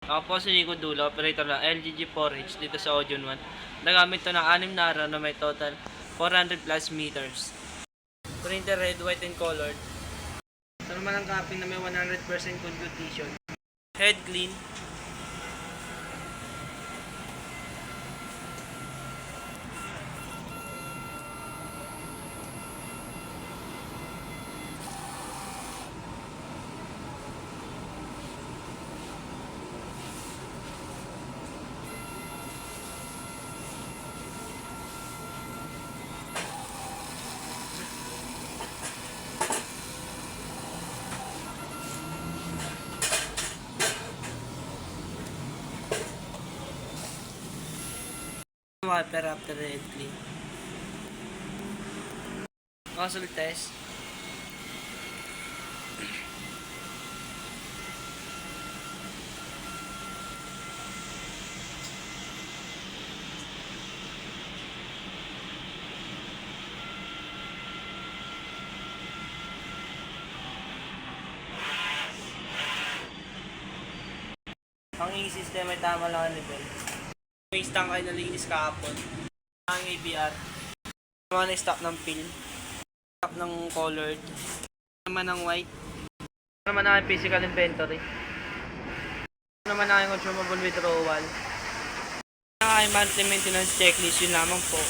Ako po si Nico Dulo, operator ng LGG4H dito sa Audion 1. Nagamit to ng 6 na araw na may total 400 plus meters. Printer red, white, and colored. Ito naman ang copy na may 100% good condition. Head clean. Water after the head clean. Console test. Ang e-system ay tama lang ang level. May stock ay nalinis kahapon. Ang ABR. Naman ay stock ng film. Stock ng colored. Naman ng white. Naman ang physical inventory. Naman ang consumable withdrawal. Ang monthly maintenance checklist, yun lamang po.